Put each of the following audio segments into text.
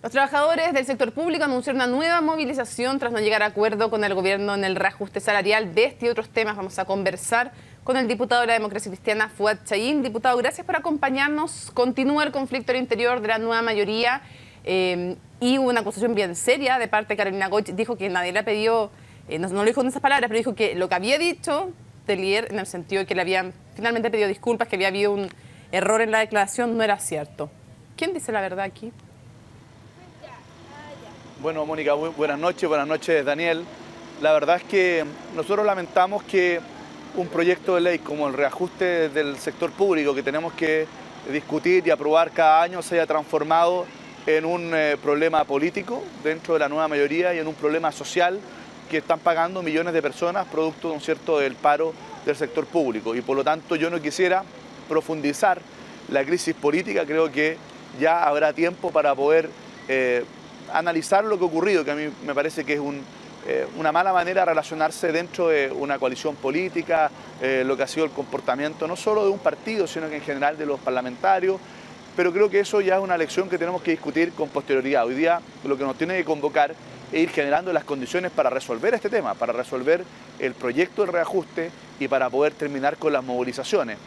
Los trabajadores del sector público anunciaron una nueva movilización tras no llegar a acuerdo con el gobierno en el reajuste salarial. De este y otros temas vamos a conversar con el diputado de la Democracia Cristiana, Fuad Chahín. Diputado, gracias por acompañarnos. Continúa el conflicto al interior de la nueva mayoría y hubo una acusación bien seria de parte de Carolina Goich. Dijo que nadie le pidió, no lo dijo en esas palabras, pero dijo que lo que había dicho Tellier, en el sentido de que le habían finalmente pedido disculpas, que había habido un error en la declaración, no era cierto. ¿Quién dice la verdad aquí? Bueno, Mónica, buenas noches, Daniel. La verdad es que nosotros lamentamos que un proyecto de ley como el reajuste del sector público que tenemos que discutir y aprobar cada año se haya transformado en un problema político dentro de la nueva mayoría y en un problema social que están pagando millones de personas producto, ¿no es cierto?, del paro del sector público. Y por lo tanto yo no quisiera profundizar la crisis política, creo que ya habrá tiempo para poder analizar lo que ha ocurrido, que a mí me parece que es una mala manera de relacionarse dentro de una coalición política, lo que ha sido el comportamiento no solo de un partido, sino que en general de los parlamentarios, pero creo que eso ya es una lección que tenemos que discutir con posterioridad. Hoy día lo que nos tiene que convocar es ir generando las condiciones para resolver este tema, para resolver el proyecto del reajuste y para poder terminar con las movilizaciones.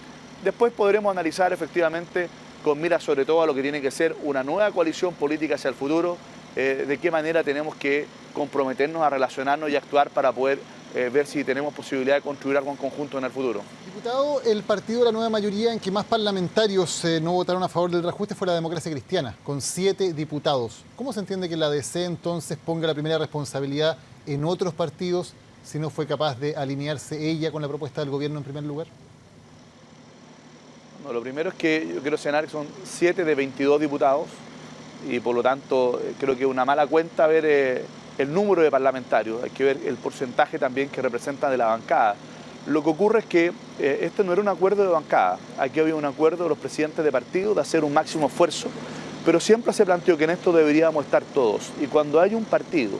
Después podremos analizar efectivamente con mira sobre todo a lo que tiene que ser una nueva coalición política hacia el futuro, de qué manera tenemos que comprometernos a relacionarnos y actuar para poder ver si tenemos posibilidad de construir algo en conjunto en el futuro. Diputado, el partido de la nueva mayoría en que más parlamentarios no votaron a favor del reajuste fue la Democracia Cristiana, con 7 diputados. ¿Cómo se entiende que la DC entonces ponga la primera responsabilidad en otros partidos si no fue capaz de alinearse ella con la propuesta del gobierno en primer lugar? No, lo primero es que yo quiero señalar que son 7 de 22 diputados y por lo tanto creo que es una mala cuenta ver el número de parlamentarios, hay que ver el porcentaje también que representan de la bancada. Lo que ocurre es que este no era un acuerdo de bancada, aquí había un acuerdo de los presidentes de partido de hacer un máximo esfuerzo, pero siempre se planteó que en esto deberíamos estar todos. Y cuando hay un partido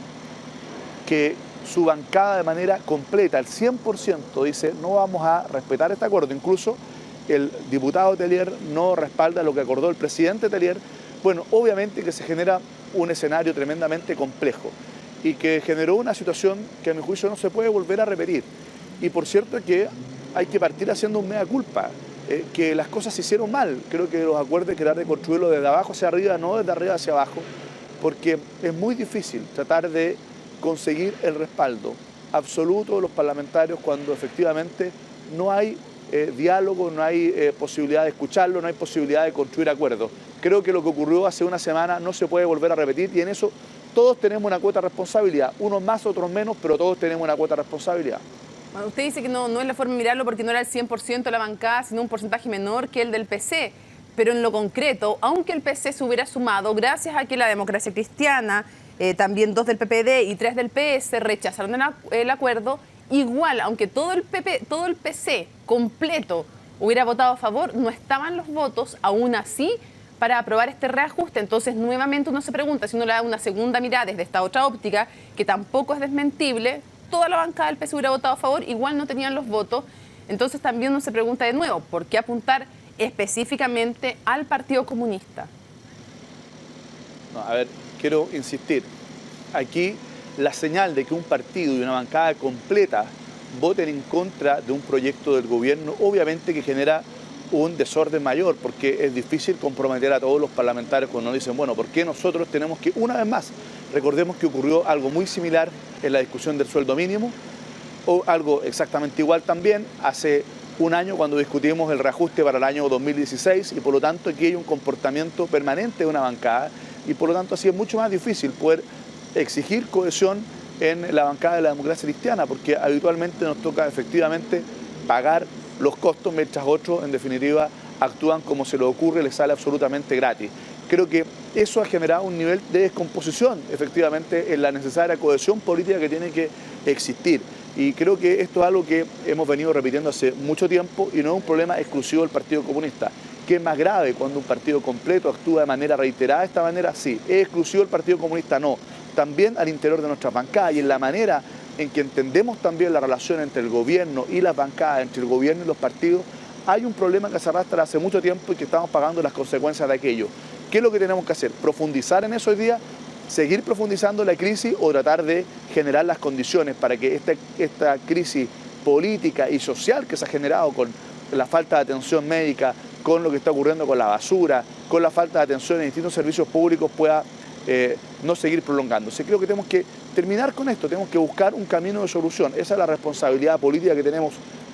que su bancada de manera completa, al 100%, dice no vamos a respetar este acuerdo, incluso el diputado Tellier no respalda lo que acordó el presidente Tellier, bueno, obviamente que se genera un escenario tremendamente complejo y que generó una situación que a mi juicio no se puede volver a repetir. Y por cierto que hay que partir haciendo un mea culpa, que las cosas se hicieron mal. Creo que los acuerdos hay que tratar de construirlo desde abajo hacia arriba, no desde arriba hacia abajo, porque es muy difícil tratar de conseguir el respaldo absoluto de los parlamentarios cuando efectivamente no hay diálogo, no hay posibilidad de escucharlo, no hay posibilidad de construir acuerdos. Creo que lo que ocurrió hace una semana no se puede volver a repetir y en eso todos tenemos una cuota de responsabilidad, unos más, otros menos, pero todos tenemos una cuota de responsabilidad. Bueno, usted dice que no es la forma de mirarlo porque no era el 100% de la bancada, sino un porcentaje menor que el del PC. Pero en lo concreto, aunque el PC se hubiera sumado, gracias a que la Democracia Cristiana, también 2 del PPD y 3 del PS rechazaron el acuerdo, igual, aunque todo el PC completo hubiera votado a favor, no estaban los votos, aún así, para aprobar este reajuste. Entonces, nuevamente uno se pregunta, si uno le da una segunda mirada desde esta otra óptica, que tampoco es desmentible, toda la bancada del PC hubiera votado a favor, igual no tenían los votos. Entonces, también uno se pregunta de nuevo, ¿por qué apuntar específicamente al Partido Comunista? No, a ver, quiero insistir, aquí la señal de que un partido y una bancada completa voten en contra de un proyecto del gobierno, obviamente que genera un desorden mayor, porque es difícil comprometer a todos los parlamentarios cuando dicen, bueno, ¿por qué nosotros tenemos que, una vez más, recordemos que ocurrió algo muy similar en la discusión del sueldo mínimo, o algo exactamente igual también hace un año cuando discutimos el reajuste para el año 2016, y por lo tanto aquí hay un comportamiento permanente de una bancada, y por lo tanto así es mucho más difícil poder exigir cohesión en la bancada de la Democracia Cristiana, porque habitualmente nos toca efectivamente pagar los costos, mientras otros, en definitiva, actúan como se les ocurre, les sale absolutamente gratis. Creo que eso ha generado un nivel de descomposición, efectivamente, en la necesaria cohesión política que tiene que existir. Y creo que esto es algo que hemos venido repitiendo hace mucho tiempo y no es un problema exclusivo del Partido Comunista. ¿Qué es más grave cuando un partido completo actúa de manera reiterada de esta manera? Sí. ¿Es exclusivo del Partido Comunista? No. También al interior de nuestra bancada y en la manera en que entendemos también la relación entre el gobierno y las bancadas, entre el gobierno y los partidos, hay un problema que se arrastra hace mucho tiempo y que estamos pagando las consecuencias de aquello. ¿Qué es lo que tenemos que hacer? ¿Profundizar en eso hoy día? ¿Seguir profundizando la crisis o tratar de generar las condiciones para que esta crisis política y social que se ha generado con la falta de atención médica, con lo que está ocurriendo con la basura, con la falta de atención en distintos servicios públicos pueda no seguir prolongándose? Creo que tenemos que terminar con esto, tenemos que buscar un camino de solución. Esa es la responsabilidad política que tenemos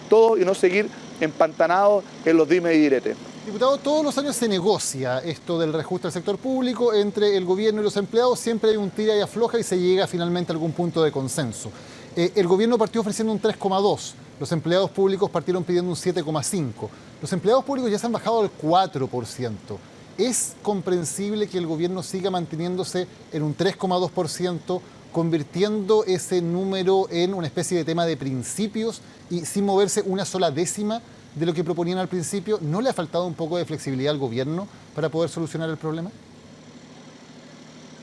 todos y no seguir empantanados en los dimes y diretes. Diputado, todos los años se negocia esto del reajuste al sector público entre el gobierno y los empleados, siempre hay un tira y afloja y se llega finalmente a algún punto de consenso. El gobierno partió ofreciendo un 3,2%, los empleados públicos partieron pidiendo un 7,5%. Los empleados públicos ya se han bajado al 4%. ¿Es comprensible que el gobierno siga manteniéndose en un 3,2%, convirtiendo ese número en una especie de tema de principios y sin moverse una sola décima de lo que proponían al principio? ¿No le ha faltado un poco de flexibilidad al gobierno para poder solucionar el problema?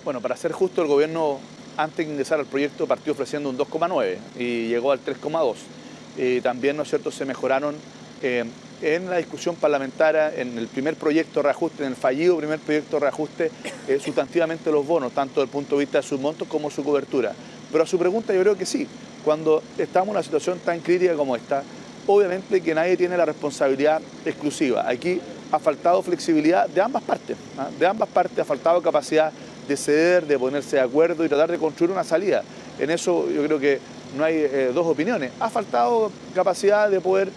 Bueno, para ser justo, el gobierno antes de ingresar al proyecto partió ofreciendo un 2,9% y llegó al 3,2%. También, ¿no es cierto?, se mejoraron en la discusión parlamentaria, en el primer proyecto de reajuste, en el fallido primer proyecto de reajuste, sustantivamente los bonos, tanto desde el punto de vista de sus montos como su cobertura. Pero a su pregunta yo creo que sí, cuando estamos en una situación tan crítica como esta, obviamente que nadie tiene la responsabilidad exclusiva. Aquí ha faltado flexibilidad de ambas partes, ¿ah? De ambas partes ha faltado capacidad de ceder, de ponerse de acuerdo y tratar de construir una salida. En eso yo creo que no hay dos opiniones. Ha faltado capacidad de poder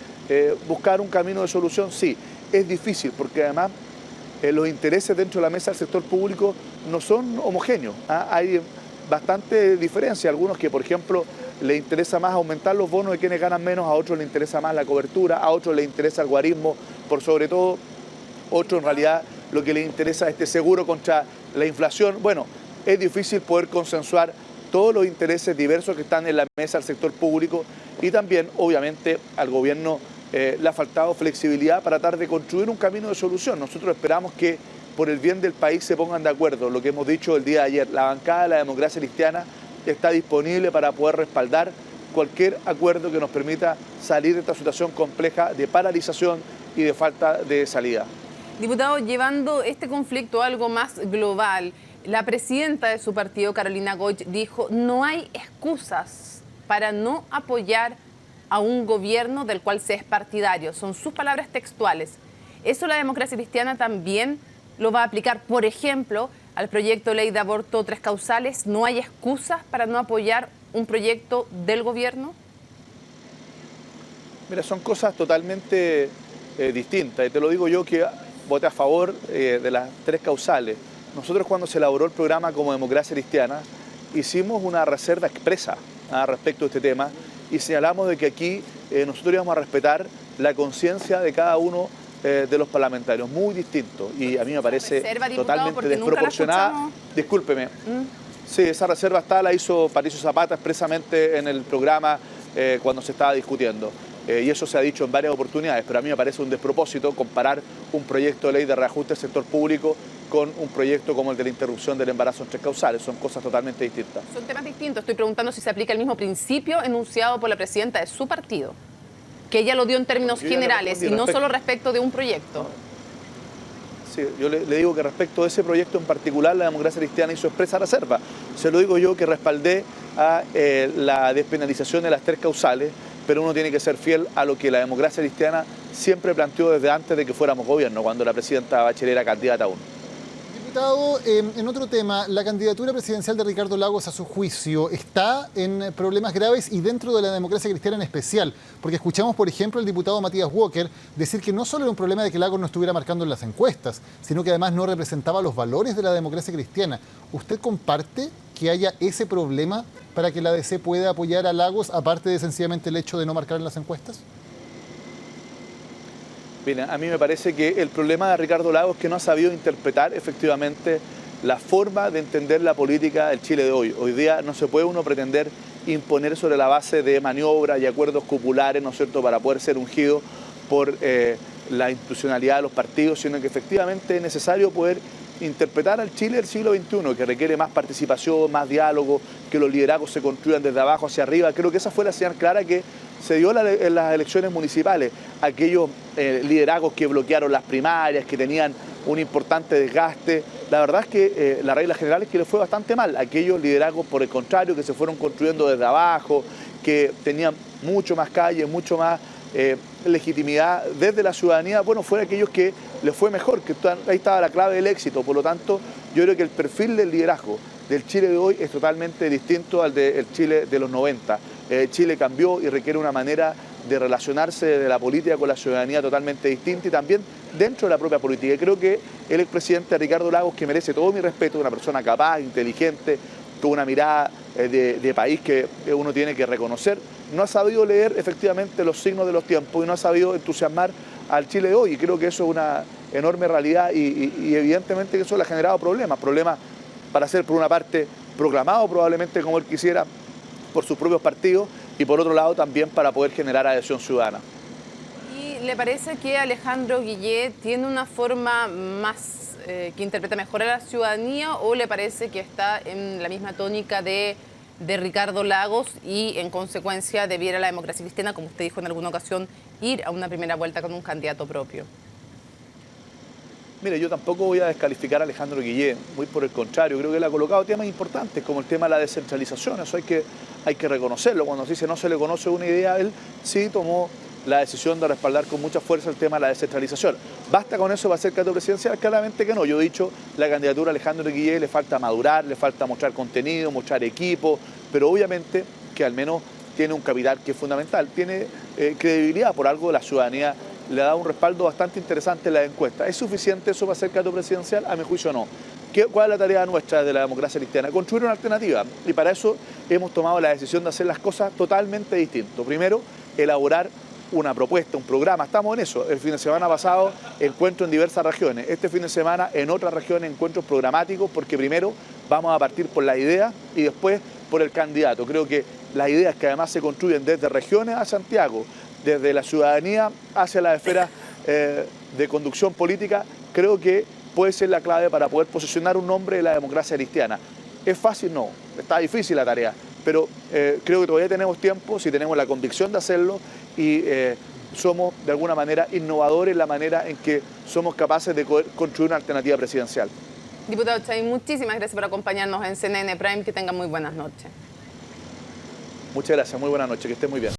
buscar un camino de solución, sí. Es difícil porque además los intereses dentro de la mesa del sector público no son homogéneos, ¿ah? Hay bastante diferencia. Algunos que, por ejemplo, les interesa más aumentar los bonos de quienes ganan menos, a otros les interesa más la cobertura, a otros les interesa el guarismo, por sobre todo, otros en realidad lo que les interesa es este seguro contra la inflación. Bueno, es difícil poder consensuar todos los intereses diversos que están en la mesa del sector público y también, obviamente, al gobierno le ha faltado flexibilidad para tratar de construir un camino de solución. Nosotros esperamos que por el bien del país se pongan de acuerdo. Lo que hemos dicho el día de ayer, la bancada de la Democracia Cristiana está disponible para poder respaldar cualquier acuerdo que nos permita salir de esta situación compleja de paralización y de falta de salida. Diputado, llevando este conflicto a algo más global, la presidenta de su partido, Carolina Goich, dijo: no hay excusas para no apoyar a un gobierno del cual se es partidario. Son sus palabras textuales. ¿Eso la Democracia Cristiana también lo va a aplicar, por ejemplo, al proyecto de ley de aborto 3 causales? ¿No hay excusas para no apoyar un proyecto del gobierno? Mira, son cosas totalmente distintas. Y te lo digo yo que voté a favor de las 3 causales. Nosotros, cuando se elaboró el programa como Democracia Cristiana, hicimos una reserva expresa respecto a este tema y señalamos de que aquí nosotros íbamos a respetar la conciencia de cada uno de los parlamentarios, muy distinto, y a mí me parece totalmente desproporcionada. Discúlpeme. Sí, esa reserva la hizo Patricio Zapata expresamente en el programa cuando se estaba discutiendo. Y eso se ha dicho en varias oportunidades, pero a mí me parece un despropósito comparar un proyecto de ley de reajuste del sector público con un proyecto como el de la interrupción del embarazo en 3 causales. Son cosas totalmente distintas. Son temas distintos. Estoy preguntando si se aplica el mismo principio enunciado por la presidenta de su partido, que ella lo dio en términos generales y no solo respecto de un proyecto. Sí, yo le digo que respecto de ese proyecto en particular, la Democracia Cristiana hizo expresa reserva. Se lo digo yo, que respaldé a la despenalización de las 3 causales, pero uno tiene que ser fiel a lo que la Democracia Cristiana siempre planteó desde antes de que fuéramos gobierno, cuando la presidenta Bachelet era candidata aún. Diputado, en otro tema, la candidatura presidencial de Ricardo Lagos, a su juicio, está en problemas graves y dentro de la Democracia Cristiana en especial, porque escuchamos, por ejemplo, al diputado Matías Walker decir que no solo era un problema de que Lagos no estuviera marcando en las encuestas, sino que además no representaba los valores de la Democracia Cristiana. ¿Usted comparte que haya ese problema para que la DC pueda apoyar a Lagos, aparte de sencillamente el hecho de no marcar en las encuestas? Bien, a mí me parece que el problema de Ricardo Lagos es que no ha sabido interpretar efectivamente la forma de entender la política del Chile de hoy. Hoy día no se puede uno pretender imponer sobre la base de maniobras y acuerdos cupulares, ¿no es cierto?, para poder ser ungido por la institucionalidad de los partidos, sino que efectivamente es necesario poder interpretar al Chile del siglo XXI, que requiere más participación, más diálogo, que los liderazgos se construyan desde abajo hacia arriba. Creo que esa fue la señal clara que se dio en las elecciones municipales. Aquellos liderazgos que bloquearon las primarias, que tenían un importante desgaste. La verdad es que la regla general es que le fue bastante mal. Aquellos liderazgos, por el contrario, que se fueron construyendo desde abajo, que tenían mucho más calle, mucho más legitimidad desde la ciudadanía, bueno, fueron aquellos que les fue mejor, que ahí estaba la clave del éxito. Por lo tanto, yo creo que el perfil del liderazgo del Chile de hoy es totalmente distinto al del Chile de los 90. Chile cambió y requiere una manera de relacionarse de la política con la ciudadanía totalmente distinta y también dentro de la propia política. Y creo que el expresidente Ricardo Lagos, que merece todo mi respeto, una persona capaz, inteligente, con una mirada de país que uno tiene que reconocer, no ha sabido leer efectivamente los signos de los tiempos y no ha sabido entusiasmar al Chile de hoy. Y creo que eso es una enorme realidad y evidentemente que eso le ha generado problemas para ser por una parte proclamado probablemente como él quisiera por sus propios partidos y por otro lado también para poder generar adhesión ciudadana. ¿Y le parece que Alejandro Guillet tiene una forma más que interpreta mejor a la ciudadanía o le parece que está en la misma tónica de Ricardo Lagos y en consecuencia debiera la democracia cristiana, como usted dijo en alguna ocasión, ir a una primera vuelta con un candidato propio? Mire, yo tampoco voy a descalificar a Alejandro Guillet, muy por el contrario, creo que él ha colocado temas importantes como el tema de la descentralización, eso hay que reconocerlo. Cuando se dice no se le conoce una idea, él sí tomó la decisión de respaldar con mucha fuerza el tema de la descentralización. ¿Basta con eso para ser candidato presidencial? Claramente que no. Yo he dicho, la candidatura a Alejandro Guillet le falta madurar, le falta mostrar contenido, mostrar equipo, pero obviamente que al menos tiene un capital que es fundamental, tiene credibilidad, por algo la ciudadanía le ha dado un respaldo bastante interesante en la encuesta. ¿Es suficiente eso para ser candidato presidencial? A mi juicio no. ¿Cuál es la tarea nuestra de la democracia cristiana? Construir una alternativa y para eso hemos tomado la decisión de hacer las cosas totalmente distinto. Primero, elaborar una propuesta, un programa, estamos en eso. El fin de semana pasado encuentro en diversas regiones, este fin de semana en otras regiones encuentros programáticos porque primero vamos a partir por la idea y después por el candidato. Creo que las ideas que además se construyen desde regiones a Santiago, desde la ciudadanía hacia las esferas de conducción política, creo que puede ser la clave para poder posicionar un nombre de la democracia cristiana. ¿Es fácil? No, está difícil la tarea, pero creo que todavía tenemos tiempo, si tenemos la convicción de hacerlo y somos de alguna manera innovadores en la manera en que somos capaces de construir una alternativa presidencial. Diputado Chay, muchísimas gracias por acompañarnos en CNN Prime, que tengan muy buenas noches. Muchas gracias, muy buenas noches, que estén muy bien.